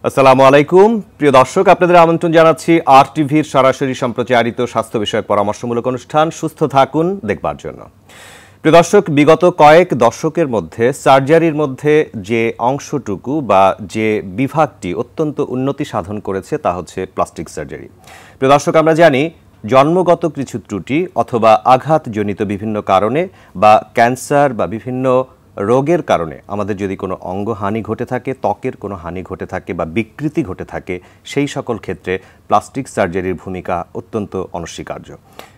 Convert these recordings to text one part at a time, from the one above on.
আসসালামু আলাইকুম প্রিয় দর্শক, আপনাদের আমন্ত্রণ জানাচ্ছি আর টিভির সরাসরি সম্প্রচারিত স্বাস্থ্য বিষয়ক পরামর্শমূলক অনুষ্ঠান সুস্থ থাকুন দেখবার জন্য। প্রিয় দর্শক, বিগত কয়েক দশকের মধ্যে সার্জারির মধ্যে যে অংশটুকু বা যে বিভাগটি অত্যন্ত উন্নতি সাধন করেছে তা হচ্ছে প্লাস্টিক সার্জারি। প্রিয় দর্শক, আমরা জানি জন্মগত কিছু ত্রুটি অথবা আঘাতজনিত বিভিন্ন কারণে বা ক্যান্সার বা বিভিন্ন রোগের কারণে আমাদের যদি কোনো অঙ্গহানি ঘটে থাকে, ত্বকের কোনো হানি ঘটে থাকে বা বিকৃতি ঘটে থাকে, সেই সকল ক্ষেত্রে প্লাস্টিক সার্জারির ভূমিকা অত্যন্ত অনস্বীকার্য।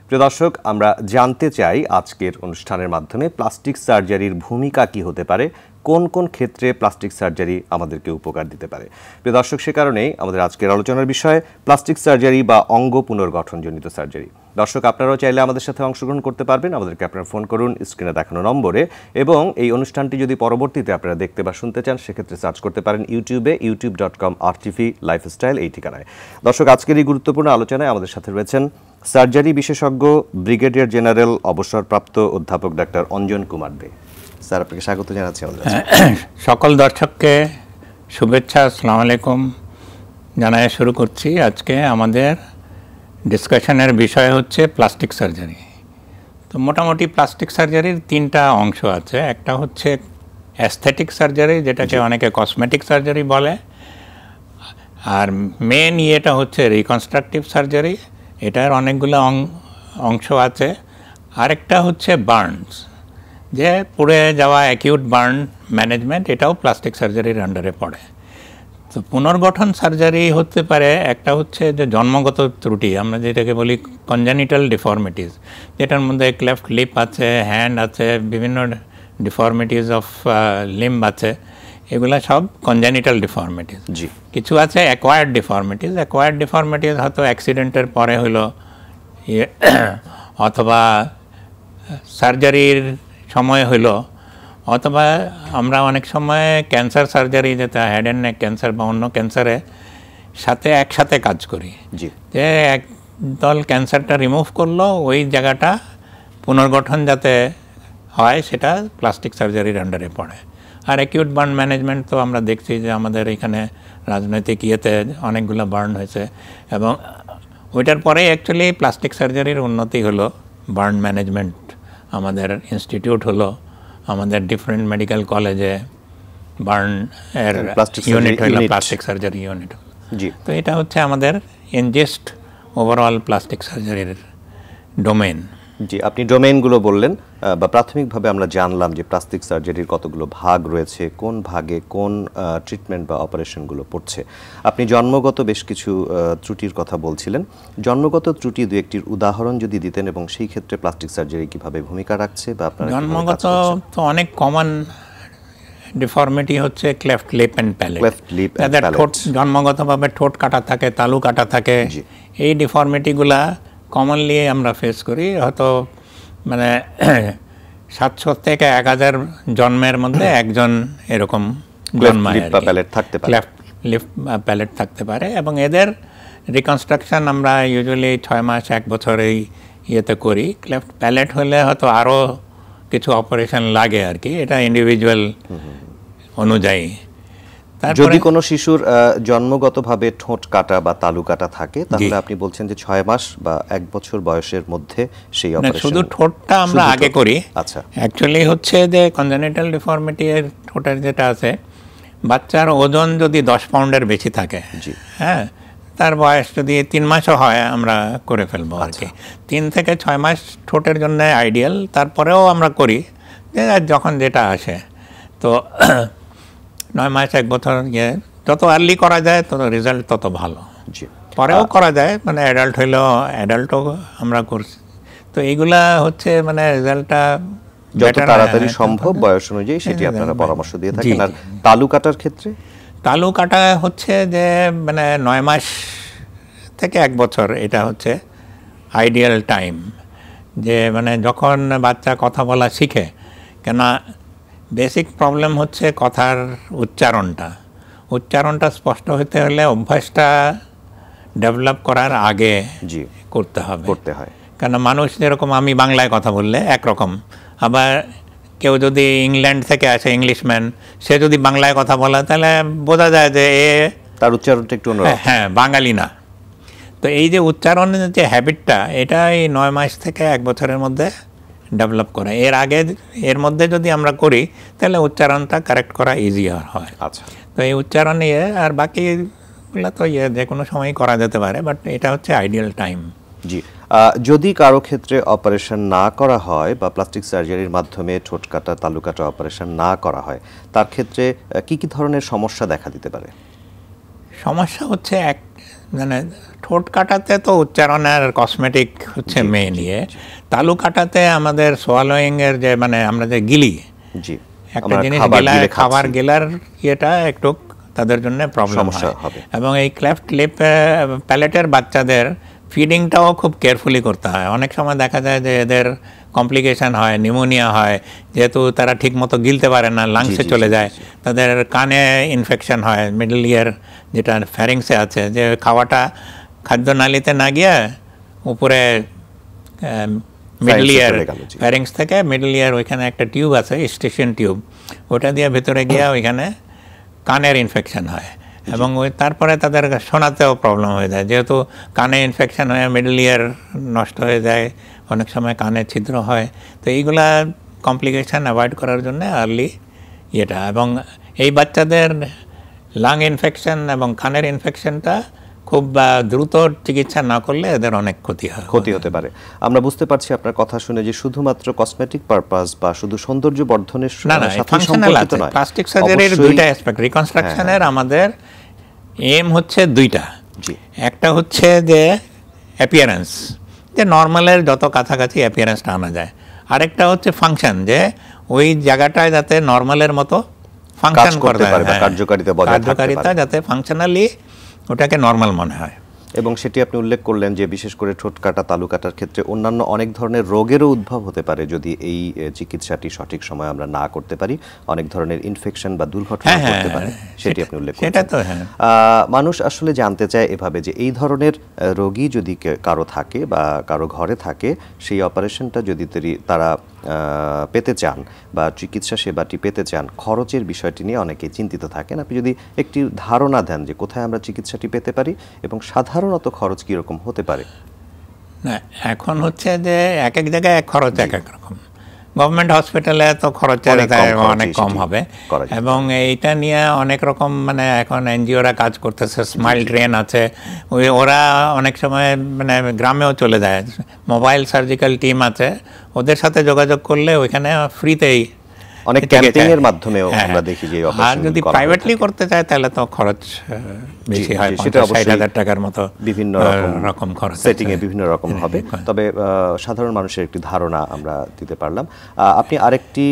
প্রিয় দর্শক, আমরা জানতে চাই আজকের অনুষ্ঠানের মাধ্যমে প্লাস্টিক সার্জারির ভূমিকা কি হতে পারে, কোন কোন ক্ষেত্রে প্লাস্টিক সার্জারি আমাদেরকে উপকার দিতে পারে। প্রিয় দর্শক, সে কারণেই আমাদের আজকের আলোচনার বিষয় প্লাস্টিক সার্জারি বা অঙ্গ পুনর্গঠনজনিত সার্জারি। দর্শক, আপনারাও চাইলে আমাদের সাথে অংশগ্রহণ করতে পারবেন। আমাদেরকে আপনারা ফোন করুন স্ক্রিনে দেখানো নম্বরে, এবং এই অনুষ্ঠানটি যদি পরবর্তীতে আপনারা দেখতে বা শুনতে চান সেক্ষেত্রে সার্চ করতে পারেন ইউটিউবে youtube.com/RTV লাইফস্টাইল এই ঠিকানায়। দর্শক, আজকের এই গুরুত্বপূর্ণ আলোচনায় আমাদের সাথে রয়েছেন সার্জারি বিশেষজ্ঞ ব্রিগেডিয়ার জেনারেল অবসরপ্রাপ্ত অধ্যাপক ডাক্তার অঞ্জন কুমার দে। স্যার, আপনাকে স্বাগত জানাচ্ছি আমাদের। সকল দর্শককে শুভেচ্ছা, আসসালামু আলাইকুম জানায় শুরু করছি। আজকে আমাদের ডিসকাশনের বিষয় হচ্ছে প্লাস্টিক সার্জারি। তো মোটামুটি প্লাস্টিক সার্জারির তিনটা অংশ আছে। একটা হচ্ছে অ্যাস্থেটিক সার্জারি, যেটাকে অনেকে কসমেটিক সার্জারি বলে, আর মেন ইয়েটা হচ্ছে রিকনস্ট্রাকটিভ সার্জারি, এটার অনেকগুলো অংশ আছে। আরেকটা হচ্ছে বার্নস, যে পুড়ে যাওয়া অ্যাকিউট বার্ন ম্যানেজমেন্ট, এটাও প্লাস্টিক সার্জারির আন্ডারে পড়ে। তো পুনর্গঠন সার্জারি হতে পারে, একটা হচ্ছে যে জন্মগত ত্রুটি, আমরা যেটাকে বলি কনজেনিটাল ডিফর্মিটিস, যেটার মধ্যে ক্লেফট লিপ আছে, হ্যান্ড আছে, বিভিন্ন ডিফর্মিটিস অফ লিম্ব আছে, এগুলা সব কনজেনিটাল ডিফর্মিটিস। জি। কিছু আছে অ্যাকোয়ার্ড ডিফর্মিটিস। অ্যাকোয়ার্ড ডিফর্মিটিস হয়তো অ্যাক্সিডেন্টের পরে হলো, অথবা সার্জারির সময় হলো, অথবা আমরা অনেক সময় ক্যান্সার সার্জারি, যেটা হেড অ্যান্ড নেক ক্যান্সার বা অন্য ক্যান্সারে সাথে একসাথে কাজ করি, যে এক দল ক্যান্সারটা রিমুভ করলো, ওই জায়গাটা পুনর্গঠন যাতে হয় সেটা প্লাস্টিক সার্জারির আন্ডারে পড়ে। আর অ্যাকিউট বার্ন ম্যানেজমেন্ট তো আমরা দেখছি যে আমাদের এখানে রাজনৈতিক ইয়েতে অনেকগুলো বার্ন হয়েছে, এবং ওইটার পরে অ্যাকচুয়ালি প্লাস্টিক সার্জারির উন্নতি হলো, বার্ন ম্যানেজমেন্ট আমাদের ইনস্টিটিউট হলো, আমাদের ডিফারেন্ট মেডিকেল কলেজে বার্ন এর ইউনিট হলো, প্লাস্টিক সার্জারি ইউনিট হলো। তো এটা হচ্ছে আমাদের ইনজেস্ট ওভারঅল প্লাস্টিক সার্জারির ডোমেন। জি, আপনি ডোমেইনগুলো বললেন, বা প্রাথমিকভাবে আমরা জানলাম যে প্লাস্টিক সার্জারির কতগুলো ভাগ রয়েছে, কোন ভাগে কোন ট্রিটমেন্ট বা অপারেশনগুলো পড়ছে। আপনি জন্মগত বেশ কিছু ত্রুটির কথা বলছিলেন। জন্মগত ত্রুটি দু একটির উদাহরণ যদি দিতেন, এবং সেই ক্ষেত্রে প্লাস্টিক সার্জারি কিভাবে ভূমিকা রাখছে বা আপনারা জন্মগত তো অনেক কমন ডিফর্মিটি হচ্ছে ক্লেফট লিপ অ্যান্ড প্যালেট। যাদের ঠোঁট জন্মগতভাবে ঠোঁট কাটা থাকে, তালু কাটা থাকে, এই ডিফর্মিটিগুলা কমনলি আমরা ফেস করি। হয়তো মানে 700 থেকে 1000 জন্মের মধ্যে একজন এরকম জন্মায়, ক্লেফট লিপ প্যালেট থাকতে পারে, এবং এদের রিকনস্ট্রাকশন আমরা ইউজুয়ালি 6 মাস 1 বছর এই ইয়েতে করি। ক্লেফট প্যালেট হলে হয়তো আরও কিছু অপারেশন লাগে আর কি, এটা ইন্ডিভিজুয়াল অনুযায়ী। যদি কোনো শিশুর জন্মগতভাবে ঠোঁট কাটা বা তালু কাটা থাকে, তাহলে আপনি বলছেন যে 6 মাস বা 1 বছর বয়সের মধ্যে সেই অপারেশন। শুধু ঠোঁটটা আমরা আগে করি। আচ্ছা, অ্যাকচুয়ালি হচ্ছে যে কনজেনিটাল ডিফর্মিটি এর ঠোঁটের যেটা আছে, বাচ্চার ওজন যদি 10 পাউন্ডের বেশি থাকে, হ্যাঁ, তার বয়স যদি 3 মাসও হয়, আমরা করে ফেলবো আর কি। 3 থেকে 6 মাস ঠোঁটের জন্য আইডিয়াল, তারপরেও আমরা করি যে যখন যেটা আসে। তো 9 মাস 1 বছর যত আর্লি করা যায় তত রেজাল্ট তত ভালো। পরেও করা যায়, মানে অ্যাডাল্ট হইলেও অ্যাডাল্টও আমরা করছি। তো এইগুলা হচ্ছে মানে রেজাল্টটা যত তাড়াতাড়ি সম্ভব বয়স অনুযায়ী সেটি আপনারা পরামর্শ দিয়ে থাকেন। আর তালু কাটার ক্ষেত্রে, তালু কাটা হচ্ছে যে মানে 9 মাস থেকে 1 বছর, এটা হচ্ছে আইডিয়াল টাইম, যে মানে যখন বাচ্চা কথা বলা শিখে। কেন বেসিক প্রবলেম হচ্ছে কথার উচ্চারণটা স্পষ্ট হতে হলে অভ্যাসটা ডেভেলপ করার আগে করতে হয়। কেন মানুষ যেরকম আমি বাংলায় কথা বললে একরকম, আবার কেউ যদি ইংল্যান্ড থেকে আসে, ইংলিশম্যান, সে যদি বাংলায় কথা বলে, তাহলে বোঝা যায় যে এ তার উচ্চারণটা একটু অন্যরকম। হ্যাঁ, বাঙালি না। তো এই যে উচ্চারণের যে হ্যাবিটটা, এটা এই 9 মাস থেকে 1 বছরের মধ্যে ডেভেলপ করে। এর মধ্যে যদি আমরা করি তাহলে উচ্চারণটা কারেক্ট করা ইজিয়ার হয়। আচ্ছা, তো এই উচ্চারণ আর বাকিগুলো তো যে কোনো সময়ই করা যেতে পারে, বাট এটা হচ্ছে আইডিয়াল টাইম। জি। যদি কারো ক্ষেত্রে অপারেশন না করা হয় বা প্লাস্টিক সার্জারির মাধ্যমে ঠোঁট কাটা তালু কাটা অপারেশন না করা হয়, তার ক্ষেত্রে কি কি ধরনের সমস্যা দেখা দিতে পারে? সমস্যা হচ্ছে মানে ঠোঁট কাটাতে তো উচ্চারণের কসমেটিক হচ্ছে মেন ইয়ে। তালু কাটাতে আমাদের সোয়ালোয়িংয়ের যে মানে আমরা যে গিলি, জি, একটা জিনিস খাবার গেলার ইয়েটা একটু তাদের জন্য প্রবলেম হবে। এবং এই ক্লেফট লিপ প্যালেটের বাচ্চাদের ফিডিংটাও খুব কেয়ারফুলি করতে হয়। অনেক সময় দেখা যায় যে এদের কমপ্লিকেশান হয়, নিউমোনিয়া হয়, যেহেতু তারা ঠিকমতো গিলতে পারে না, লাংসে চলে যায়, তাদের কানে ইনফেকশন হয়, মিডল ইয়ার যেটা ফ্যারিংসে আছে, যে খাওয়াটা খাদ্যনালীতে না গিয়ে উপরে মিডল ইয়ার, ফ্যারিংস থেকে মিডল ইয়ার ওইখানে একটা টিউব আছে, স্টেশন টিউব, ওটা দিয়ে ভেতরে গিয়ে ওইখানে কানের ইনফেকশন হয়। এবং তারপরে তাদের শোনাতেও প্রবলেম হয়ে যায়, যেহেতু কানে ইনফেকশন হয়ে মিডল ইয়ার নষ্ট হয়ে যায়, অনেক সময় কানে ছিদ্র হয়। তো এইগুলা কমপ্লিকেশান অ্যাভয়েড করার জন্য আর্লি ইয়েটা। এবং এই বাচ্চাদের লাং ইনফেকশন এবং কানের ইনফেকশনটা খুব দ্রুত চিকিৎসা না করলে এদের অনেক ক্ষতি হতে পারে। আমরা বুঝতে পারছি আপনার কথা শুনে যে শুধুমাত্র কসমেটিক পারপাস বা শুধু সৌন্দর্য বর্ধনের সাথে সম্পর্কিত নয়। প্লাস্টিক সার্জারির দুইটা অ্যাসপেক্ট। রিকনস্ট্রাকশনের আমাদের এম হচ্ছে দুইটা। একটা হচ্ছে যে অ্যাপিয়ারেন্স, যে নর্মালের যত কাছাকাছি অ্যাপিয়ারেন্সটা আনা যায়। আরেকটা হচ্ছে ফাংশন, যে ওই জায়গাটায় যাতে নর্মালের মতো ফাংশন করতে পারে, কার্যকারিতা যাতে ফাংশনালি ওটাকে নর্মাল মনে হয়। এবং সেটি আপনি উল্লেখ করলেন যে বিশেষ করে ঠোঁট কাটা তালু কাটার ক্ষেত্রে অন্যান্য অনেক ধরনের রোগেরও উদ্ভব হতে পারে যদি এই চিকিৎসাটি সঠিক সময় আমরা না করতে পারি। অনেক ধরনের ইনফেকশন বা দুর্ঘটনা ঘটতে পারে, সেটি আপনি উল্লেখ করেছেন। মানুষ আসলে জানতে চায় এভাবে যে এই ধরনের রোগী যদি কারো থাকে বা কারো ঘরে থাকে, সেই অপারেশনটা যদি তারা পেতে চান বা চিকিৎসা সেবাটি পেতে চান, খরচের বিষয়টি নিয়ে অনেকেই চিন্তিত থাকেন। আপনি যদি একটি ধারণা দেন যে কোথায় আমরা চিকিৎসাটি পেতে পারি এবং সাধারণত খরচ কীরকম হতে পারে? না, এখন হচ্ছে যে এক এক জায়গায় এক খরচ এক এক রকম। গভর্নমেন্ট হসপিটালে তো খরচের অনেক কম হবে, এবং এইটা নিয়ে অনেক রকম মানে এখন এনজিওরা কাজ করতেছে। স্মাইল ট্রেন আছে, ওরা অনেক সময় মানে গ্রামেও চলে যায়। মোবাইল সার্জিক্যাল টিম আছে, ওদের সাথে যোগাযোগ করলে ওইখানে ফ্রিতেই অনেক ক্যাম্পেইন এর মাধ্যমেও আমরা দেখি যে আর যদি প্রাইভেটলি করতে চায় তাহলে তো খরচ বেশি হয়, 50,000 টাকার মতো বিভিন্ন রকম খরচ, সেটিং এ বিভিন্ন রকম হবে। তবে সাধারণ মানুষের একটি ধারণা আমরা দিতে পারলাম। আপনি আরেকটি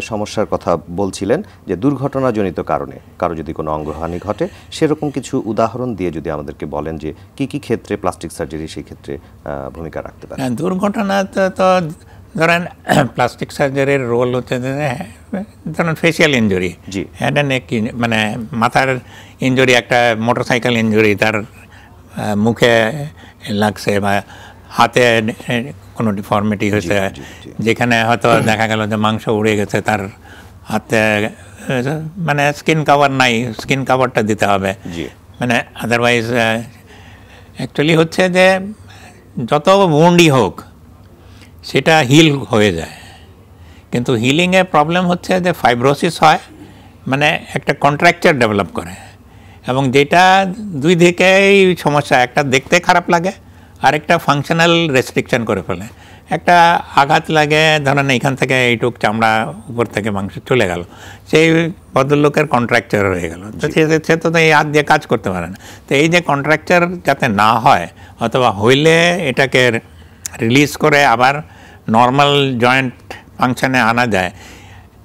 সমস্যার কথা বলছিলেন যে দুর্ঘটনাজনিত কারণে কারো যদি কোনো অঙ্গহানি ঘটে, সেরকম কিছু উদাহরণ দিয়ে যদি আমাদেরকে বলেন যে কি কি ক্ষেত্রে প্লাস্টিক সার্জারি সেই ক্ষেত্রে ভূমিকা রাখতে পারে। দুর্ঘটনাতে তো ধরেন প্লাস্টিক সার্জারির রোল হচ্ছে ধরেন facial injury, head and neck মানে মাথার ইঞ্জুরি, একটা মোটরসাইকেল ইঞ্জুরি তার মুখে লাগছে বা হাতে কোনো ডিফর্মিটি হয়েছে, যেখানে হয়তো দেখা গেল যে মাংস উড়ে গেছে, তার হাতে মানে স্কিন কাভার নাই, স্কিন কাভারটা দিতে হবে। মানে আদারওয়াইজ অ্যাকচুয়ালি হচ্ছে যে যত উন্ডই হোক সেটা হিল হয়ে যায়, কিন্তু হিলিংয়ে প্রবলেম হচ্ছে যে ফাইব্রোসিস হয়, মানে একটা কন্ট্রাকচার ডেভেলপ করে, এবং যেটা দুই দিকেই সমস্যা। একটা দেখতে খারাপ লাগে, আরেকটা ফাংশনাল রেস্ট্রিকশন করে ফেলে। একটা আঘাত লাগে, ধরেন এইখান থেকে এইটুক চামড়া উপর থেকে মাংস চলে গেল, সেই ভদ্রলোকের কন্ট্রাকচার হয়ে গেল, তো সে তো এই হাত দিয়ে কাজ করতে পারে না। তো এই যে কন্ট্রাকচার যাতে না হয়, অথবা হইলে এটাকে রিলিজ করে আবার নর্মাল জয়েন্ট ফাংশনে আনা যায়,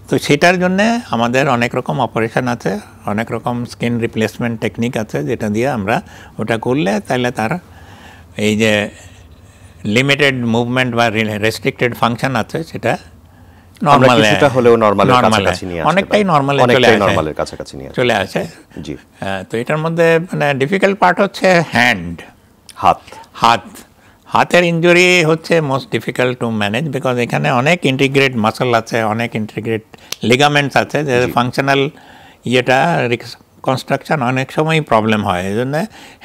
তো সেটার জন্যে আমাদের অনেক রকম অপারেশন আছে, অনেক রকম স্কিন রিপ্লেসমেন্ট টেকনিক আছে, যেটা দিয়ে আমরা ওটা করলে তাহলে তার এই যে লিমিটেড মুভমেন্ট বা রেস্ট্রিক্টেড ফাংশন আছে সেটা অনেকটাই নর্মালের কাছাকাছি চলে আসে। তো এটার মধ্যে মানে ডিফিকাল্ট পার্ট হচ্ছে হাতের ইনজুরি হচ্ছে most difficult to manage, because এখানে অনেক ইন্টিগ্রেট মাসল আছে, অনেক ইন্টিগ্রেট লিগামেন্টস আছে, যে ফাংশনাল ইয়েটা কনস্ট্রাকশন অনেক সময় প্রবলেম হয়, এই জন্য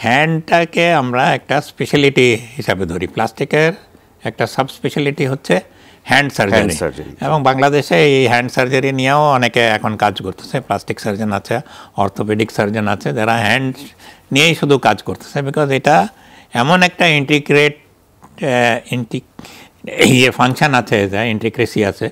হ্যান্ডটাকে আমরা একটা স্পেশালিটি হিসাবে ধরি। প্লাস্টিকের একটা সাব স্পেশালিটি হচ্ছে হ্যান্ড সার্জারি, এবং বাংলাদেশে এই হ্যান্ড সার্জারি নিয়েও অনেকে এখন কাজ করতেছে। প্লাস্টিক সার্জন আছে, অর্থোপেডিক সার্জন আছে, যারা হ্যান্ড নিয়েই শুধু কাজ করতেছে, বিকজ এটা এমন একটা ফাংশন আছে, ইন্টিগ্রেসি আছে,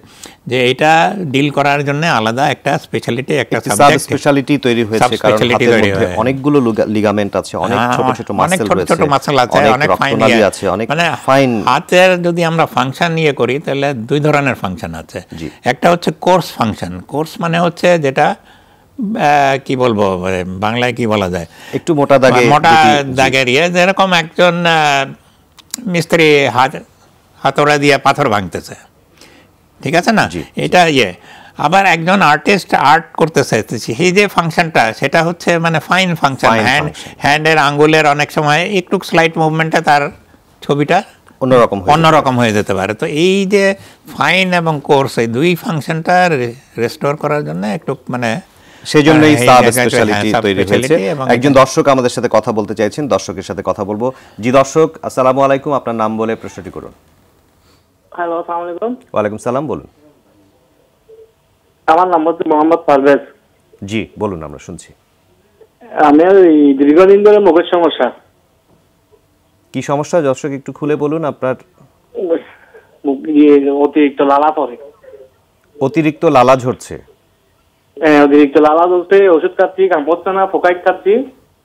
যে এটা ডিল করার জন্য আলাদা একটা স্পেশালিটি, একটা সাবজেক্ট স্পেশালিটি তৈরি হয়েছে, কারণ হাতের মধ্যে অনেকগুলো লিগামেন্ট আছে, অনেক ছোট ছোট মাসল রয়েছে, ছোট মাসল আছে, অনেক ফাইন আছে, অনেক ফাইন। হাতের যদি আমরা ফাংশন নিয়ে করি তাহলে দুই ধরনের ফাংশন আছে। একটা হচ্ছে কোর্স ফাংশন। কোর্স মানে হচ্ছে যেটা কি বলবো, বাংলায় কি বলা যায়, একটু মোটা দাগের ইয়ে, যেরকম একজন মিস্ত্রি হাতড়া দিয়ে পাথর ভাঙতেছে, ঠিক আছে না, এটা আবার একজন আর্টিস্ট আর্ট করতেছে, সেই যে ফাংশনটা সেটা হচ্ছে মানে ফাইন ফাংশন। হ্যান্ডের আঙ্গুলের অনেক সময় একটু স্লাইট মুভমেন্টে তার ছবিটা অন্যরকম হয়ে যেতে পারে। তো এই যে ফাইন এবং কোর্স, এই দুই ফাংশনটা রেস্টোর করার জন্য একটু মানে সেজন্যই সাব স্পেশালিটি তৈরি হয়েছে। একজন দর্শক আমাদের সাথে কথা বলতে চাইছেন, দর্শকের সাথে কথা বলবো। জি দর্শক, আসসালামু আলাইকুম, আপনার নাম বলে প্রশ্নটি করুন। হ্যালো, আসসালামু আলাইকুম। ওয়ালাইকুম সালাম, বলুন। আমার নাম হচ্ছে মোহাম্মদ পারভেজ। জি বলুন, আমরা শুনছি। আমার দীর্ঘদিন ধরে মুখের সমস্যা। কি সমস্যা দর্শক একটু খুলে বলুন। আপনার অতিরিক্ত লালা পড়ে। অতিরিক্ত লালা ঝরছে? অতিরিক্ত লালা ঝরছে, ওষুধ খাচ্ছি, কাম করছে না, ফোকাইট খাচ্ছি,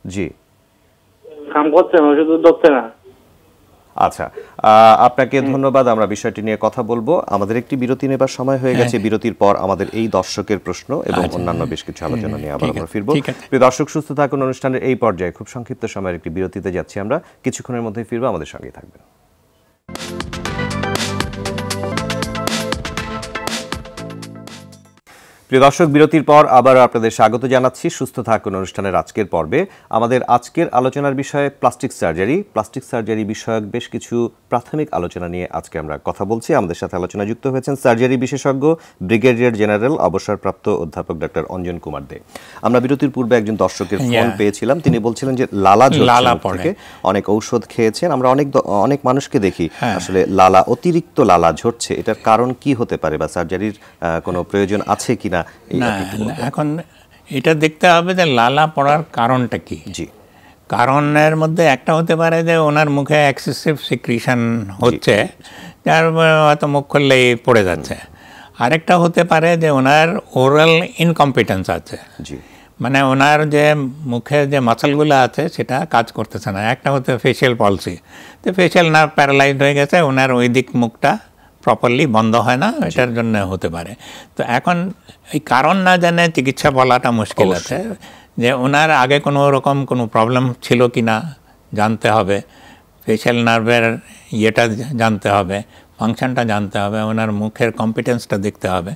জি কাম করছে না, ওষুধ ধরছে না। আচ্ছা, আপনাকে ধন্যবাদ। আমরা বিষয়টি নিয়ে কথা বলবো। আমাদের একটি বিরতি নেবার সময় হয়ে গেছে। বিরতির পর আমাদের এই দর্শকের প্রশ্ন এবং অন্যান্য বেশ কিছু আলোচনা নিয়ে আবার আমরা ফিরবো। প্রিয় দর্শক, সুস্থ থাকুন। অনুষ্ঠানের এই পর্যায়ে খুব সংক্ষিপ্ত সময়ের একটি বিরতিতে যাচ্ছি আমরা, কিছুক্ষণের মধ্যেই ফিরবো, আমাদের সঙ্গেই থাকবেন। প্রিয় দর্শক, বিরতির পর আবার আপনাদের স্বাগত জানাচ্ছি সুস্থ থাকুন অনুষ্ঠানের আজকের পর্বে। আমাদের আজকের আলোচনার বিষয় প্লাস্টিক সার্জারি। প্লাস্টিক সার্জারি বিষয়ক বেশ কিছু প্রাথমিক আলোচনা নিয়ে আজকে আমরা কথা বলছি। আমাদের সাথে আলোচনা যুক্ত হয়েছেন সার্জারি বিশেষজ্ঞ ব্রিগেডিয়ার জেনারেল অবসরপ্রাপ্ত অধ্যাপক ডক্টর অঞ্জন কুমার দে। আমরা বিরতির পূর্বে একজন দর্শকের ফোন পেয়েছিলাম, তিনি বলছিলেন যে লালা ঝরছে, অনেক ঔষধ খেয়েছেন। আমরা অনেক মানুষকে দেখি আসলে লালা, অতিরিক্ত লালা ঝরছে, এটার কারণ কি হতে পারে বা সার্জারির কোনো প্রয়োজন আছে কিনা? এখন এটা দেখতে হবে যে লালা পড়ার কারণটা কি। জি, কারণের মধ্যে একটা হতে পারে যে ওনার মুখে এক্সেসিভ সিক্রিশন হচ্ছে, যার হয়তো মুখ খুললেই পড়ে যাচ্ছে। আরেকটা হতে পারে যে ওনার ওরাল ইনকম্পিটেন্স আছে, মানে ওনার যে মুখে যে মাসলগুলো আছে সেটা কাজ করতেছে না। একটা হতে ফেশিয়াল পলসি, তো ফেশিয়াল নার্ভ প্যারালাইজড হয়ে গেছে, ওনার ওই দিক মুখটা প্রপারলি বন্ধ হয় না, এটার জন্য হতে পারে। তো এখন এই কারণ না জানে চিকিৎসা বলাটা মুশকিল আছে, যে ওনার আগে কোনো রকম কোনো প্রবলেম ছিল কি না জানতে হবে, ফেশিয়াল নার্ভের ইয়েটা জানতে হবে, ফাংশনটা জানতে হবে, ওনার মুখের কম্পিটেন্সটা দেখতে হবে।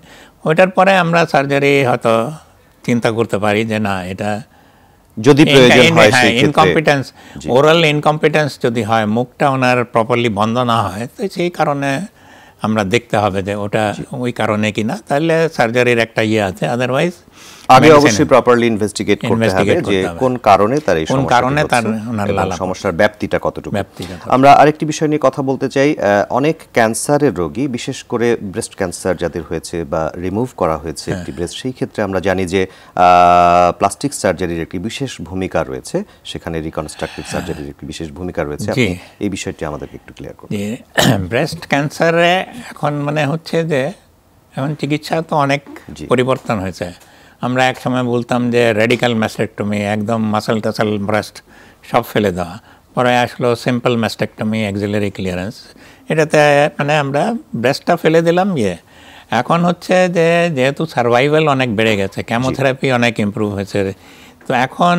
ওইটার পরে আমরা সার্জারি হয়তো চিন্তা করতে পারি যে না, এটা যদি প্রয়োজন হয় ইনকম্পিটেন্স, ওরাল ইনকম্পিটেন্স যদি হয়, মুখটা ওনার প্রপারলি বন্ধ না হয়, তো সেই কারণে আমরা দেখতে হবে যে ওটা ওই কারণে কিনা, তাহলে সার্জারির একটা ইয়ে আছে। আদারওয়াইজ আগে অবশ্যই প্রপারলি ইনভেস্টিগেট করতে হবে যে কোন কারণে তার এই সমস্যার ব্যাপ্তিটা কতটুকু। আমরা আরেকটি বিষয় নিয়ে কথা বলতে চাই। অনেক ক্যান্সারের রোগী, বিশেষ করে ব্রেস্ট ক্যান্সার যাদের হয়েছে বা রিমুভ করা হয়েছে একটি ব্রেস্ট, সেই ক্ষেত্রে আমরা জানি যে প্লাস্টিক সার্জারির একটি বিশেষ ভূমিকা রয়েছে, সেখানে রিকনস্ট্রাকটিভ সার্জারির একটি বিশেষ ভূমিকা রয়েছে। আপনি এই বিষয়টি আমাদেরকে একটু ক্লিয়ার করুন। ব্রেস্ট ক্যান্সারে এখন মানে হচ্ছে যে এখন চিকিৎসা তো অনেক পরিবর্তন হয়েছে। আমরা এক সময় বলতাম যে রেডিক্যাল ম্যাস্টেক্টমি, একদম মাসল টাসল ব্রেস্ট সব ফেলে দেওয়া, পরে আসলো সিম্পল ম্যাস্টেক্টমি, অ্যাক্সিলারি ক্লিয়ারেন্স। এটাতে মানে আমরা ব্রেস্টটা ফেলে দিলাম। এখন হচ্ছে যে যেহেতু সার্ভাইভাল অনেক বেড়ে গেছে, কেমোথেরাপি অনেক ইমপ্রুভ হয়েছে, তো এখন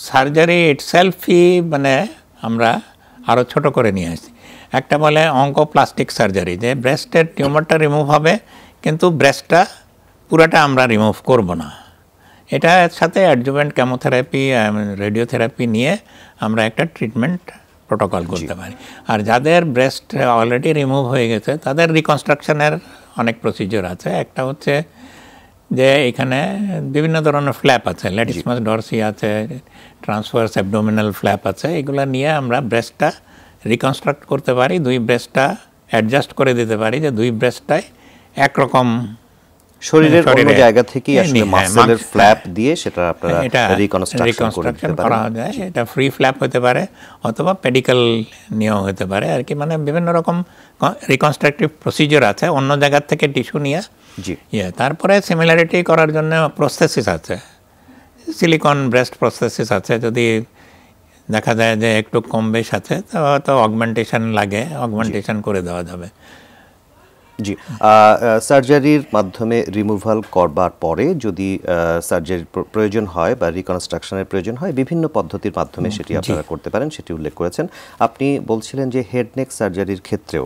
সার্জারি ইটসেলফই মানে আমরা আরও ছোট করে নিয়ে আসছি। একটা বলে অঙ্কোপ্লাস্টিক সার্জারি, যে ব্রেস্টের টিউমারটা রিমুভ হবে কিন্তু ব্রেস্টটা পুরাটা আমরা রিমুভ করব না। এটার সাথে অ্যাডজুভেন্ট কেমোথেরাপি, রেডিওথেরাপি নিয়ে আমরা একটা ট্রিটমেন্ট প্রোটোকল করতে পারি। আর যাদের ব্রেস্ট অলরেডি রিমুভ হয়ে গেছে তাদের রিকনস্ট্রাকশনের অনেক প্রসিজার আছে। একটা হচ্ছে যে এখানে বিভিন্ন ধরনের ফ্ল্যাপ আছে, ল্যাটিসমাস ডরসি আছে, ট্রান্সভার্স অ্যাবডোমিনাল ফ্ল্যাপ আছে, এগুলো নিয়ে আমরা ব্রেস্টটা রিকনস্ট্রাক্ট করতে পারি, দুই ব্রেস্টটা অ্যাডজাস্ট করে দিতে পারি যে দুই ব্রেস্টটাই একরকম শরীরের অন্য জায়গা থেকে আসলে মাসেলের ফ্ল্যাপ দিয়ে সেটা আপনারা রিকনস্ট্রাকশন করা যায়। এটা ফ্রি ফ্ল্যাপ হতে পারে অথবা পেডিক্যাল নিয়েও হতে পারে আর কি, মানে বিভিন্ন রকম রিকনস্ট্রাকটিভ প্রসিজার আছে অন্য জায়গার থেকে টিস্যু নিয়ে। তারপরে সিমিলারিটি করার জন্য প্রস্থেসিস আছে, সিলিকন ব্রেস্ট প্রস্থেসিস আছে, যদি দেখা যায় যে একটু কম বেশ আছে তো অগমেন্টেশন লাগে, অগমেন্টেশন করে দেওয়া যাবে। জি, সার্জারির মাধ্যমে রিমুভাল করবার পরে যদি সার্জারির প্রয়োজন হয় বা রিকনস্ট্রাকশনের প্রয়োজন হয়, বিভিন্ন পদ্ধতির মাধ্যমে সেটি আপনারা করতে পারেন, সেটি উল্লেখ করেছেন। আপনি বলছিলেন যে হেড নেক সার্জারির ক্ষেত্রেও,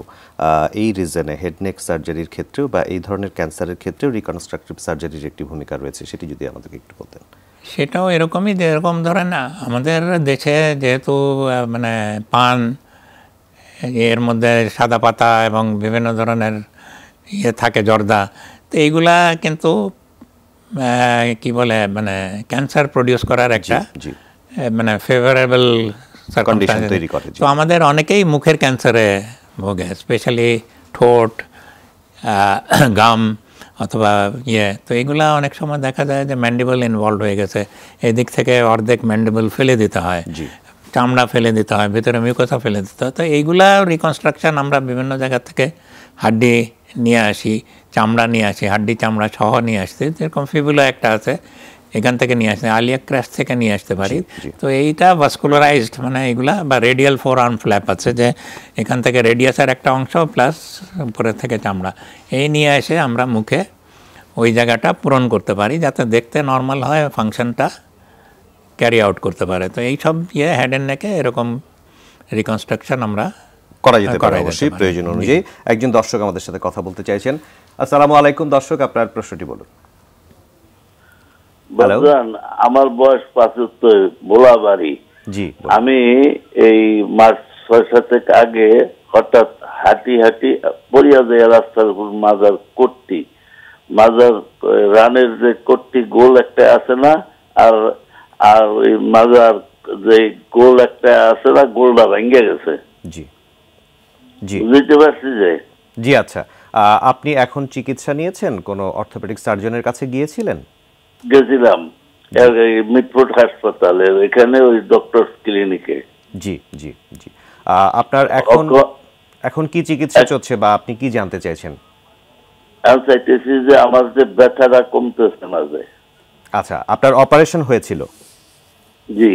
এই রিজনে হেড নেক সার্জারির ক্ষেত্রেও বা এই ধরনের ক্যান্সারের ক্ষেত্রেও রিকনস্ট্রাকটিভ সার্জারির একটি ভূমিকা রয়েছে, সেটি যদি আমাদেরকে একটু বলতেন। সেটাও এরকমই, যেরকম ধরেন আমাদের দেশে যেহেতু মানে পান, এর মধ্যে সাদা পাতা এবং বিভিন্ন ধরনের থাকে জর্দা, তো এইগুলা কিন্তু কি বলে মানে ক্যান্সার প্রডিউস করার একটা মানে ফেভারেবল কন্ডিশন তৈরি করে। তো আমাদের অনেকেই মুখের ক্যান্সারে ভোগে, স্পেশালি ঠোঁট, গাম অথবা তো এইগুলা অনেক সময় দেখা যায় যে ম্যান্ডিবল ইনভলভ হয়ে গেছে, এদিক থেকে অর্ধেক ম্যান্ডিবল ফেলে দিতে হয়, চামড়া ফেলে দিতে হয়, ভিতরে মিউকোসা ফেলে দিতে হয়। তো এইগুলা রিকনস্ট্রাকশন আমরা বিভিন্ন জায়গা থেকে হাড্ডি নিয়ে আসি, চামড়া নিয়ে আসি, হাড্ডি চামড়া সহ নিয়ে আসছি, যেরকম ফিবুলা একটা আছে এখান থেকে নিয়ে আসতে, আলিয়া ক্র্যাশ থেকে নিয়ে আসতে পারি। তো এইটা ভাস্কুলারাইজড মানে এগুলা, বা রেডিয়াল ফোর আর্ম ফ্ল্যাপ আছে যে এখান থেকে রেডিয়াসের একটা অংশ প্লাস উপরের থেকে চামড়া, এই নিয়ে এসে আমরা মুখে ওই জায়গাটা পূরণ করতে পারি যাতে দেখতে নর্মাল হয়, ফাংশনটা ক্যারি আউট করতে পারে। তো এইসব হেড অ্যান্ড নেকে এরকম রিকনস্ট্রাকশন আমরা করা যেতে পারে অবশ্যই প্রয়োজন অনুযায়ী। একজন দর্শক আমাদের সাথে কথা বলতে চাইছেন। আসসালামু আলাইকুম দর্শক, আপনার প্রশ্নটি বলুন। আমার বয়স 75, বোলাবাড়ি। জি, আমি এই মাস 6-7 আগে হঠাৎ হাঁটি পড়িয়া যায় রাস্তার উপর, মাজার কোট্টি, মাজার রানের যে কোট্টি গোল একটা আছে না, আর ওই মাজার যে গোল একটা আছে না, গোলটা ভেঙে গেছে। জি জি, বুঝতে পারছি যে। জি, আচ্ছা, আপনি এখন চিকিৎসা নিয়েছেন? কোনো অর্থোপেডিক সার্জনের কাছে গিয়েছিলেন? গেছিলাম মিটফোর্ড হাসপাতালে, এখানে ওই ডক্টর ক্লিনিকে। জি জি জি, আপনার এখন কি চিকিৎসা চলছে বা আপনি কি জানতে চাইছেন? আমি চাইতেছি যে আমার যে ব্যথাটা কমতেছে না যে। আচ্ছা, আপনার অপারেশন হয়েছিল? জি,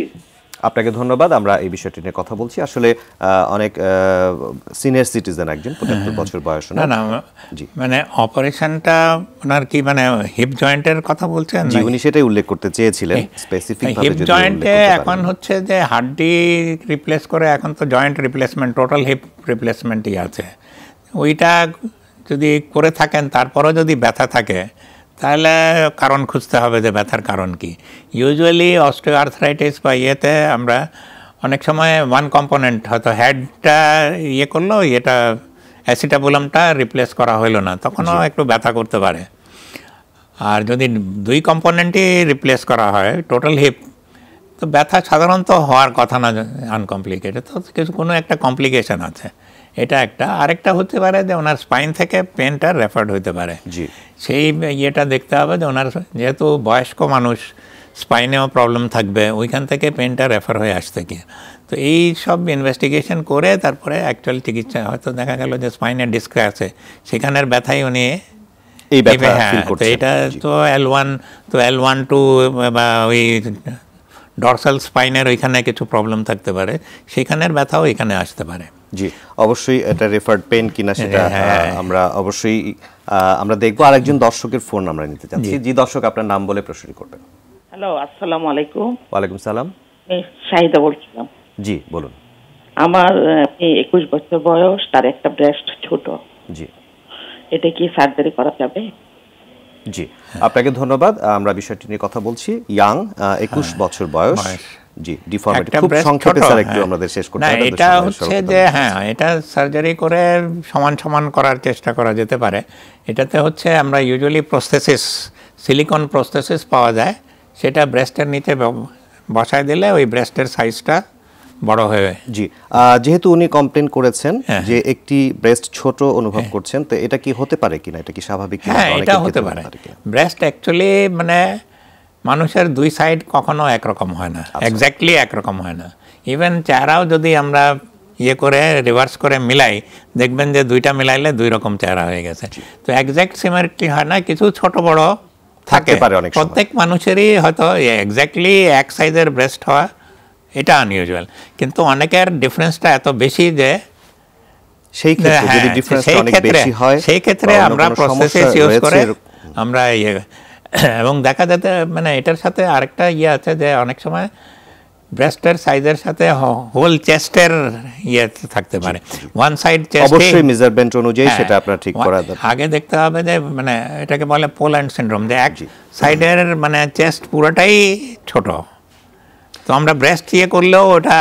আপনাকে ধন্যবাদ। আমরা এই বিষয়টি নিয়ে কথা বলছি। আসলে অনেক সিনিয়র সিটিজেন, একজন 75 বছর বয়স। না মানে অপারেশনটা ওনার কি মানে হিপ জয়েন্টের কথা বলছেন? জি, উনি সেটাই উল্লেখ করতে চেয়েছিলেন স্পেসিফিক ভাবে। হিপ জয়েন্টে এখন হচ্ছে যে হাড্ডি রিপ্লেস করে, এখন তো জয়েন্ট রিপ্লেসমেন্ট, টোটাল হিপ রিপ্লেসমেন্টই আছে। ওইটা যদি করে থাকেন তারপরও যদি ব্যথা থাকে তাহলে কারণ খুঁজতে হবে যে ব্যথার কারণ কি। ইউজুয়ালি অস্টিওআর্থ্রাইটিস বা ইয়েতে আমরা অনেক সময় ওয়ান কম্পোনেন্ট, হয়তো হেডটা করলো, এটা অ্যাসিটাবুলামটা রিপ্লেস করা হইলো না, তখনও একটু ব্যথা করতে পারে। আর যদি দুই কম্পোনেন্টই রিপ্লেস করা হয়, টোটাল হিপ, তো ব্যথা সাধারণত হওয়ার কথা না, আনকমপ্লিকেটেড। তো কোনো একটা কমপ্লিকেশন আছে, এটা একটা। আরেকটা হতে পারে যে ওনার স্পাইন থেকে পেনটা রেফার্ড হতে পারে। সেই ইয়েটা দেখতে হবে যে ওনার যেহেতু বয়স্ক মানুষ, স্পাইনেও প্রবলেম থাকবে, ওইখান থেকে পেনটা রেফার হয়ে আসতে কি। তো এই সব ইনভেস্টিগেশন করে তারপরে অ্যাকচুয়াল চিকিৎসা, হয়তো দেখা গেল যে স্পাইনের ডিস্ক আছে, সেখানের ব্যথাই উনি এটা তো L1 to বা ওই ডরসাল স্পাইনের ওইখানে কিছু প্রবলেম থাকতে পারে, সেখানের ব্যথাও এখানে আসতে পারে। জি, অবশ্যই এটা রেফার্ড পেন কিনা সেটা আমরা অবশ্যই আমরা দেখব। আরেকজন দর্শকের ফোন আমরা নিতে চাচ্ছি। জি দর্শক, আপনার নাম বলে প্রশ্ন করবেন। হ্যালো, আসসালামু আলাইকুম। ওয়ালাইকুম সালাম। আমি শাহিদা বলছিলাম। জি বলুন। আমার 21 বছর বয়স, তার একটা ব্রেস্ট ছোট। জি, এটা কি সার্জারি করা যাবে? জি, আপনাকে ধন্যবাদ। আমরা বিষয়টি নিয়ে কথা বলছি। ইয়াং, 21 বছর বয়স। জি, ডিফর্মিটি খুব সংক্ষেপে স্যার একটু আমাদের শেষ করতে হবে। এটা হচ্ছে যে এটা সার্জারি করে সমান করার চেষ্টা করা যেতে পারে। এটাতে হচ্ছে আমরা ইউজুয়ালি প্রস্থেসিস সিলিকন প্রস্থেসিস পাওয়া যায়, সেটা ব্রেস্টের নিচে বসায় দিলে ওই ব্রেস্টের সাইজটা বড় হয়ে। জি, যেহেতু উনি কমপ্লেন করেছেন যে একটি ব্রেস্ট ছোট অনুভব করছেন, তো এটা কি হতে পারে কিনা, এটা কি স্বাভাবিক কিনা? হ্যাঁ, এটা হতে পারে। ব্রেস্ট অ্যাকচুয়ালি মানে মানুষের দুই সাইড কখনো একরকম হয় না, এক্স্যাক্টলি একরকম হয় না। ইভেন চেহারাও যদি আমরা ইয়ে করে রিভার্স করে মিলাই, দেখবেন যে দুইটা মিলাইলে দুই রকম চেহারা হয়ে গেছে। তো এক্স্যাক্ট সিমিলারিটি হয় না, কিছু ছোট বড় থাকে পারে অনেক সময়। প্রত্যেক মানুষেরই হয়তো এক্স্যাক্টলি এক সাইজের ব্রেস্ট হওয়া এটা আনইউজুয়াল, কিন্তু অনেকের ডিফারেন্সটা এত বেশি যে সেই ক্ষেত্রে যদি ডিফারেন্সটা অনেক বেশি হয়, সেই ক্ষেত্রে আমরা প্রসেসেস ইউজ করে আমরা ইয়ে এবং দেখা যাচ্ছে মানে এটার সাথে আরেকটা ইয়ে আছে যে অনেক সময় ব্রেস্টের সাইজের সাথে হোল চেস্টের ইয়ে থাকতে পারে। ওয়ান সাইড চেস্ট অবশ্যই মেজারমেন্ট অনুযায়ী সেটা আপনার ঠিক করা দরকার। আগে দেখতে হবে যে মানে এটাকে বলে পোল্যান্ড সিনড্রোম, যে এক সাইডের মানে চেস্ট পুরোটাই ছোট, তো আমরা ব্রেস্ট ইয়ে করলেও ওটা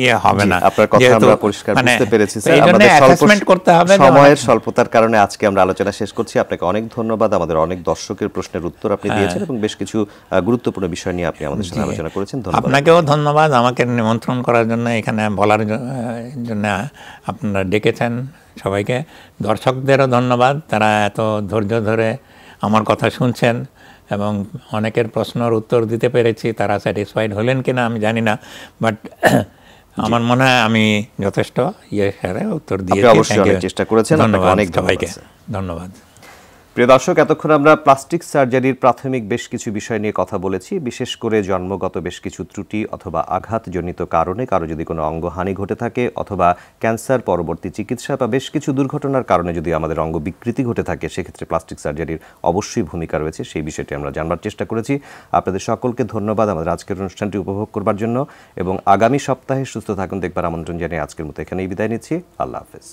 ইয়ে হবে না। আপনার কথা আমরা পরিষ্কার বুঝতে পেরেছি স্যার। আমাদের অ্যাসেসমেন্ট করতে হবে, সময়ের স্বল্পতার কারণে আজকে আমরা আলোচনা শেষ করছি। আপনাকে অনেক ধন্যবাদ, আমাদের অনেক দর্শকের প্রশ্নের উত্তর আপনি দিয়েছেন এবং বেশ কিছু গুরুত্বপূর্ণ বিষয় নিয়ে আপনি আমাদের সাথে আলোচনা করেছেন। ধন্যবাদ। আপনাকেও ধন্যবাদ আমাকে নিমন্ত্রণ করার জন্য, এখানে বলার জন্য আপনারা ডেকেছেন সবাইকে। দর্শকদেরও ধন্যবাদ, তারা এত ধৈর্য ধরে আমার কথা শুনছেন এবং অনেকের প্রশ্নের উত্তর দিতে পেরেছি। তারা স্যাটিসফাইড হলেন কিনা আমি জানি না, বাট আমার মনে হয় আমি যথেষ্ট উত্তর দিয়েছি। চেষ্টা করেছেন। ধন্যবাদ সবাইকে, ধন্যবাদ। প্রিয় দর্শক, এতক্ষণ আমরা প্লাস্টিক সার্জারির প্রাথমিক বেশ কিছু বিষয় নিয়ে কথা বলেছি। বিশেষ করে জন্মগত বেশ কিছু ত্রুটি অথবা আঘাতজনিত কারণে কারো যদি কোনো অঙ্গহানি ঘটে থাকে, অথবা ক্যান্সার পরবর্তী চিকিৎসা বা বেশ কিছু দুর্ঘটনার কারণে যদি আমাদের অঙ্গ বিকৃতি ঘটে থাকে, সেক্ষেত্রে প্লাস্টিক সার্জারির অবশ্যই ভূমিকা রয়েছে। সেই বিষয়টি আমরা জানবার চেষ্টা করেছি। আপনাদের সকলকে ধন্যবাদ আমাদের আজকের অনুষ্ঠানটি উপভোগ করবার জন্য, এবং আগামী সপ্তাহে সুস্থ থাকুন দেখবার আমন্ত্রণ জানিয়ে আজকের মতো এখানেই বিদায় নিচ্ছি। আল্লাহ হাফেজ।